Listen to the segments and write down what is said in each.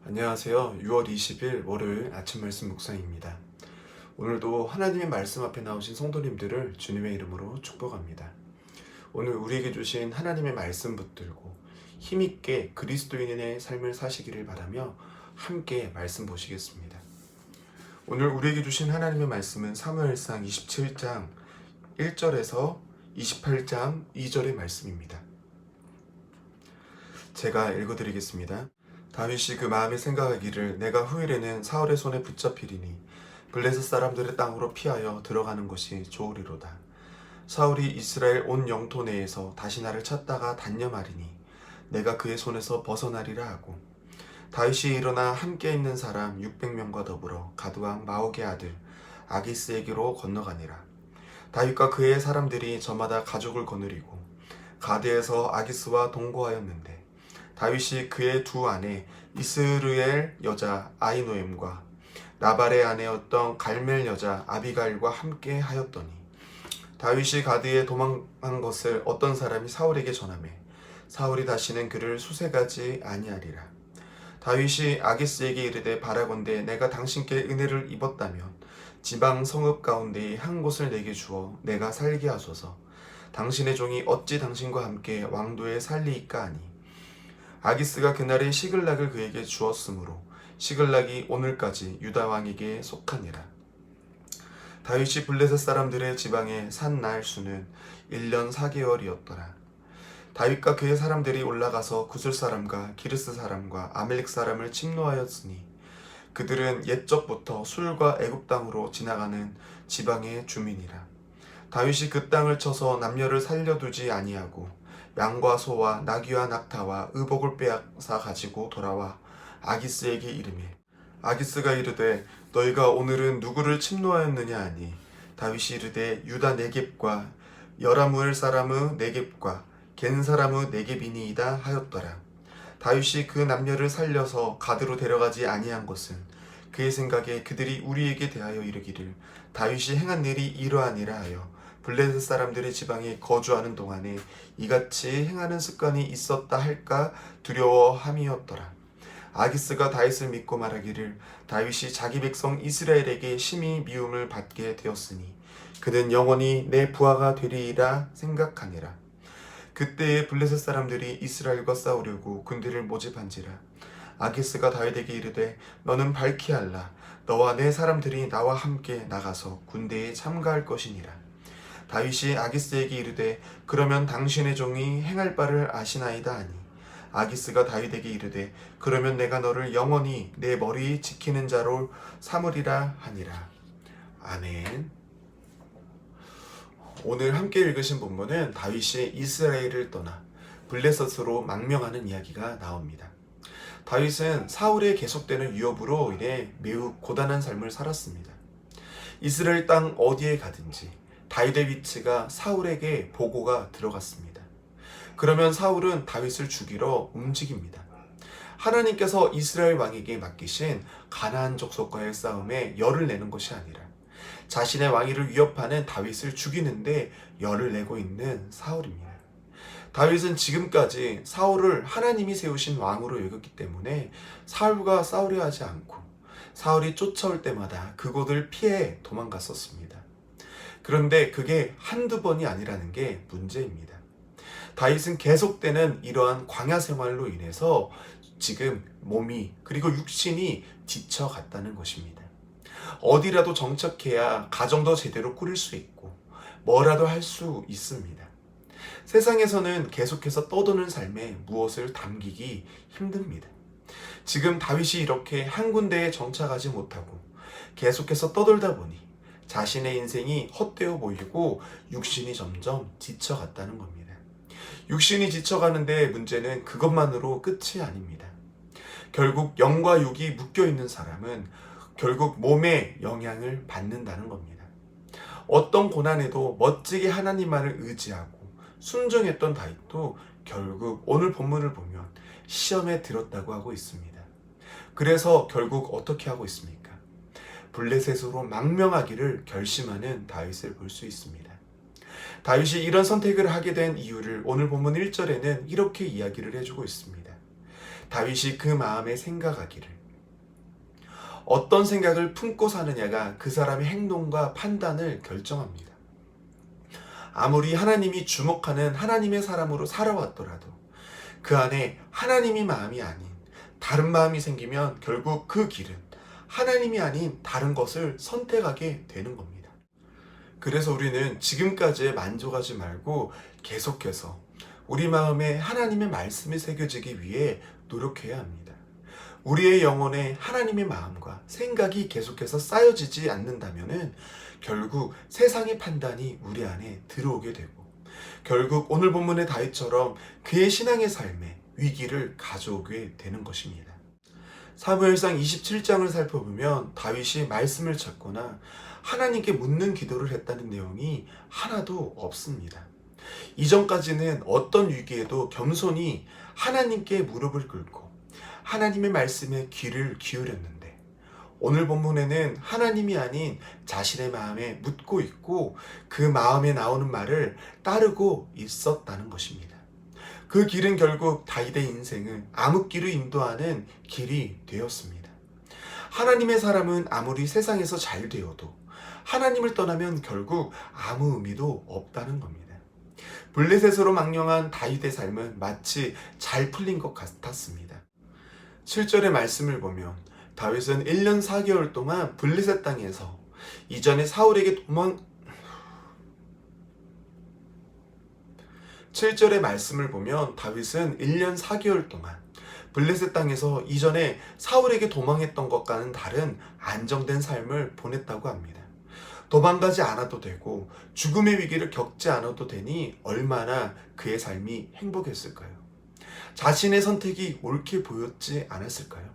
안녕하세요. 6월 20일 월요일 아침 말씀 묵상입니다. 오늘도 하나님의 말씀 앞에 나오신 성도님들을 주님의 이름으로 축복합니다. 오늘 우리에게 주신 하나님의 말씀 붙들고 힘있게 그리스도인의 삶을 사시기를 바라며 함께 말씀 보시겠습니다. 오늘 우리에게 주신 하나님의 말씀은 사무엘상 27장 1절에서 28장 2절의 말씀입니다. 제가 읽어드리겠습니다. 다윗이 그 마음에 생각하기를 내가 후일에는 사울의 손에 붙잡히리니 블레셋 사람들의 땅으로 피하여 들어가는 것이 좋으리로다. 사울이 이스라엘 온 영토 내에서 다시 나를 찾다가 단념하리니 내가 그의 손에서 벗어나리라 하고, 다윗이 일어나 함께 있는 사람 600명과 더불어 가드왕 마옥의 아들 아기스에게로 건너가니라. 다윗과 그의 사람들이 저마다 가족을 거느리고 가드에서 아기스와 동거하였는데, 다윗이 그의 두 아내 이스르엘 여자 아히노엠과 나발의 아내였던 갈멜 여자 아비가일과 함께 하였더니, 다윗이 가드에 도망한 것을 어떤 사람이 사울에게 전하매 사울이 다시는 그를 수색하지 아니하리라. 다윗이 아기스에게 이르되 바라건대 내가 당신께 은혜를 입었다면 지방 성읍 가운데에 한 곳을 내게 주어 내가 살게 하소서. 당신의 종이 어찌 당신과 함께 왕도에 살리이까 하니, 아기스가 그날에 시글락을 그에게 주었으므로 시글락이 오늘까지 유다 왕에게 속하니라. 다윗이 블레셋 사람들의 지방에 산 날 수는 1년 4개월이었더라. 다윗과 그의 사람들이 올라가서 구슬 사람과 기르스 사람과 아멜렉 사람을 침노하였으니 그들은 옛적부터 술과 애굽 땅으로 지나가는 지방의 주민이라. 다윗이 그 땅을 쳐서 남녀를 살려두지 아니하고 양과 소와 나귀와 낙타와 의복을 빼앗아 가지고 돌아와 아기스에게 이르매, 아기스가 이르되 너희가 오늘은 누구를 침노하였느냐 하니, 다윗이 이르되 유다 네겝과 여라무엘 사람의 네겝과 겐 사람의 네겝이니이다 하였더라. 다윗이 그 남녀를 살려서 가드로 데려가지 아니한 것은 그의 생각에 그들이 우리에게 대하여 이르기를 다윗이 행한 일이 이러하니라 하여 블레셋 사람들의 지방에 거주하는 동안에 이같이 행하는 습관이 있었다 할까 두려워함이었더라. 아기스가 다윗을 믿고 말하기를 다윗이 자기 백성 이스라엘에게 심히 미움을 받게 되었으니 그는 영원히 내 부하가 되리이라 생각하니라. 그때에 블레셋 사람들이 이스라엘과 싸우려고 군대를 모집한지라. 아기스가 다윗에게 이르되 너는 밝히 알라. 너와 내 사람들이 나와 함께 나가서 군대에 참가할 것이니라. 다윗이 아기스에게 이르되 그러면 당신의 종이 행할 바를 아시나이다 하니, 아기스가 다윗에게 이르되 그러면 내가 너를 영원히 내 머리 지키는 자로 삼으리라 하니라. 아멘. 오늘 함께 읽으신 본문은 다윗이 이스라엘을 떠나 블레셋으로 망명하는 이야기가 나옵니다. 다윗은 사울의 계속되는 위협으로 인해 매우 고단한 삶을 살았습니다. 이스라엘 땅 어디에 가든지 다윗의 위치가 사울에게 보고가 들어갔습니다. 그러면 사울은 다윗을 죽이러 움직입니다. 하나님께서 이스라엘 왕에게 맡기신 가나안 족속과의 싸움에 열을 내는 것이 아니라 자신의 왕위를 위협하는 다윗을 죽이는데 열을 내고 있는 사울입니다. 다윗은 지금까지 사울을 하나님이 세우신 왕으로 여겼기 때문에 사울과 싸우려 하지 않고 사울이 쫓아올 때마다 그곳을 피해 도망갔었습니다. 그런데 그게 한두 번이 아니라는 게 문제입니다. 다윗은 계속되는 이러한 광야 생활로 인해서 지금 몸이 그리고 육신이 지쳐갔다는 것입니다. 어디라도 정착해야 가정도 제대로 꾸릴 수 있고 뭐라도 할 수 있습니다. 세상에서는 계속해서 떠도는 삶에 무엇을 담기기 힘듭니다. 지금 다윗이 이렇게 한 군데에 정착하지 못하고 계속해서 떠돌다 보니 자신의 인생이 헛되어 보이고 육신이 점점 지쳐갔다는 겁니다. 육신이 지쳐가는데 문제는 그것만으로 끝이 아닙니다. 결국 영과 육이 묶여있는 사람은 결국 몸에 영향을 받는다는 겁니다. 어떤 고난에도 멋지게 하나님만을 의지하고 순종했던 다윗도 결국 오늘 본문을 보면 시험에 들었다고 하고 있습니다. 그래서 결국 어떻게 하고 있습니까? 블레셋으로 망명하기를 결심하는 다윗을 볼 수 있습니다. 다윗이 이런 선택을 하게 된 이유를 오늘 본문 1절에는 이렇게 이야기를 해주고 있습니다. 다윗이 그 마음에 생각하기를 어떤 생각을 품고 사느냐가 그 사람의 행동과 판단을 결정합니다. 아무리 하나님이 주목하는 하나님의 사람으로 살아왔더라도 그 안에 하나님의 마음이 아닌 다른 마음이 생기면 결국 그 길은 하나님이 아닌 다른 것을 선택하게 되는 겁니다. 그래서 우리는 지금까지에 만족하지 말고 계속해서 우리 마음에 하나님의 말씀이 새겨지기 위해 노력해야 합니다. 우리의 영혼에 하나님의 마음과 생각이 계속해서 쌓여지지 않는다면 결국 세상의 판단이 우리 안에 들어오게 되고 결국 오늘 본문의 다윗처럼 그의 신앙의 삶에 위기를 가져오게 되는 것입니다. 사무엘상 27장을 살펴보면 다윗이 말씀을 찾거나 하나님께 묻는 기도를 했다는 내용이 하나도 없습니다. 이전까지는 어떤 위기에도 겸손히 하나님께 무릎을 꿇고 하나님의 말씀에 귀를 기울였는데 오늘 본문에는 하나님이 아닌 자신의 마음에 묻고 있고 그 마음에 나오는 말을 따르고 있었다는 것입니다. 그 길은 결국 다윗의 인생을 암흑기로 인도하는 길이 되었습니다. 하나님의 사람은 아무리 세상에서 잘 되어도 하나님을 떠나면 결국 아무 의미도 없다는 겁니다. 블레셋으로 망령한 다윗의 삶은 마치 잘 풀린 것 같았습니다. 7절의 말씀을 보면 다윗은 1년 4개월 동안 블레셋 땅에서 이전에 사울에게 7절의 말씀을 보면 다윗은 1년 4개월 동안 블레셋 땅에서 이전에 사울에게 도망했던 것과는 다른 안정된 삶을 보냈다고 합니다. 도망가지 않아도 되고 죽음의 위기를 겪지 않아도 되니 얼마나 그의 삶이 행복했을까요? 자신의 선택이 옳게 보였지 않았을까요?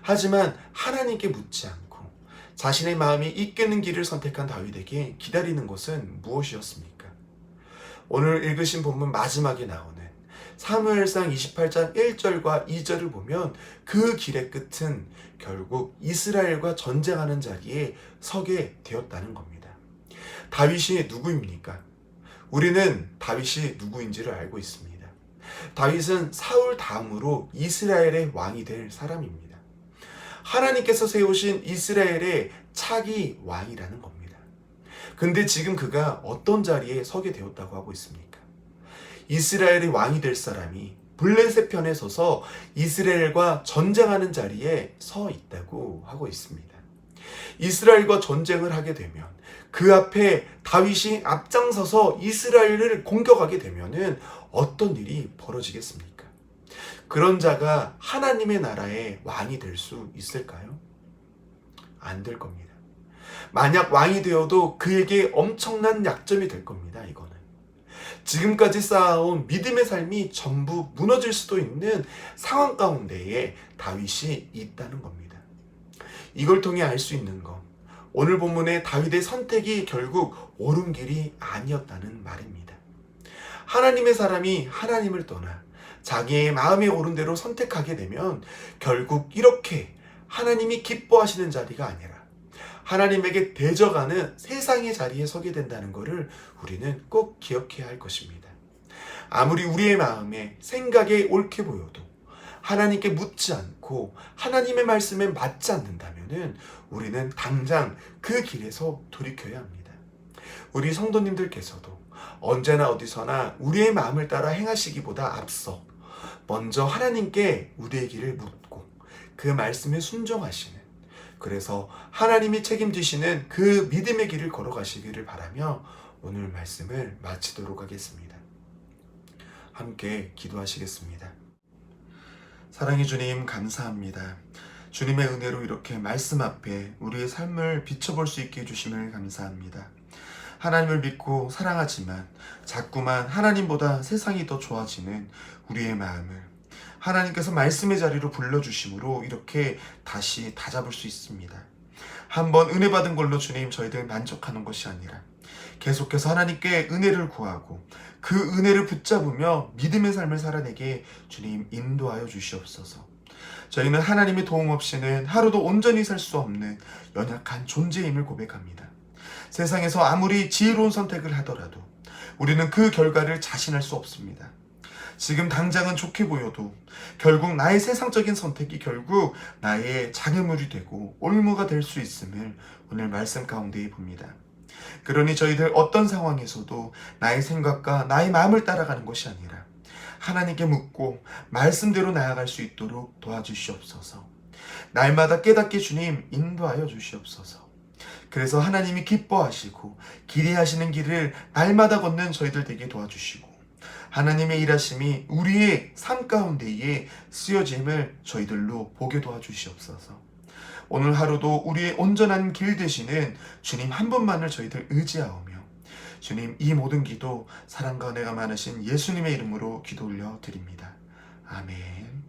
하지만 하나님께 묻지 않고 자신의 마음이 이끄는 길을 선택한 다윗에게 기다리는 것은 무엇이었습니까? 오늘 읽으신 본문 마지막에 나오는 사무엘상 28장 1절과 2절을 보면 그 길의 끝은 결국 이스라엘과 전쟁하는 자리에 서게 되었다는 겁니다. 다윗이 누구입니까? 우리는 다윗이 누구인지를 알고 있습니다. 다윗은 사울 다음으로 이스라엘의 왕이 될 사람입니다. 하나님께서 세우신 이스라엘의 차기 왕이라는 겁니다. 근데 지금 그가 어떤 자리에 서게 되었다고 하고 있습니까? 이스라엘의 왕이 될 사람이 블레셋 편에 서서 이스라엘과 전쟁하는 자리에 서 있다고 하고 있습니다. 이스라엘과 전쟁을 하게 되면 그 앞에 다윗이 앞장서서 이스라엘을 공격하게 되면은 어떤 일이 벌어지겠습니까? 그런 자가 하나님의 나라의 왕이 될 수 있을까요? 안 될 겁니다. 만약 왕이 되어도 그에게 엄청난 약점이 될 겁니다. 이거는. 지금까지 쌓아온 믿음의 삶이 전부 무너질 수도 있는 상황 가운데에 다윗이 있다는 겁니다. 이걸 통해 알 수 있는 건 오늘 본문의 다윗의 선택이 결국 옳은 길이 아니었다는 말입니다. 하나님의 사람이 하나님을 떠나 자기의 마음에 오른 대로 선택하게 되면 결국 이렇게 하나님이 기뻐하시는 자리가 아니라 하나님에게 대적하는 세상의 자리에 서게 된다는 것을 우리는 꼭 기억해야 할 것입니다. 아무리 우리의 마음에 생각에 옳게 보여도 하나님께 묻지 않고 하나님의 말씀에 맞지 않는다면 우리는 당장 그 길에서 돌이켜야 합니다. 우리 성도님들께서도 언제나 어디서나 우리의 마음을 따라 행하시기보다 앞서 먼저 하나님께 우리의 길을 묻고 그 말씀에 순종하시는, 그래서 하나님이 책임지시는 그 믿음의 길을 걸어가시기를 바라며 오늘 말씀을 마치도록 하겠습니다. 함께 기도하시겠습니다. 사랑의 주님, 감사합니다. 주님의 은혜로 이렇게 말씀 앞에 우리의 삶을 비춰볼 수 있게 해주심을 감사합니다. 하나님을 믿고 사랑하지만 자꾸만 하나님보다 세상이 더 좋아지는 우리의 마음을 하나님께서 말씀의 자리로 불러주심으로 이렇게 다시 다잡을 수 있습니다. 한번 은혜 받은 걸로 주님 저희들 만족하는 것이 아니라 계속해서 하나님께 은혜를 구하고 그 은혜를 붙잡으며 믿음의 삶을 살아내게 주님 인도하여 주시옵소서. 저희는 하나님의 도움 없이는 하루도 온전히 살 수 없는 연약한 존재임을 고백합니다. 세상에서 아무리 지혜로운 선택을 하더라도 우리는 그 결과를 자신할 수 없습니다. 지금 당장은 좋게 보여도 결국 나의 세상적인 선택이 결국 나의 장애물이 되고 올무가 될 수 있음을 오늘 말씀 가운데 봅니다. 그러니 저희들 어떤 상황에서도 나의 생각과 나의 마음을 따라가는 것이 아니라 하나님께 묻고 말씀대로 나아갈 수 있도록 도와주시옵소서. 날마다 깨닫게 주님 인도하여 주시옵소서. 그래서 하나님이 기뻐하시고 기대하시는 길을 날마다 걷는 저희들 되게 도와주시고 하나님의 일하심이 우리의 삶 가운데에 쓰여짐을 저희들로 보게 도와주시옵소서. 오늘 하루도 우리의 온전한 길 되시는 주님 한 분만을 저희들 의지하오며 주님 이 모든 기도 사랑과 은혜가 많으신 예수님의 이름으로 기도 올려 드립니다. 아멘.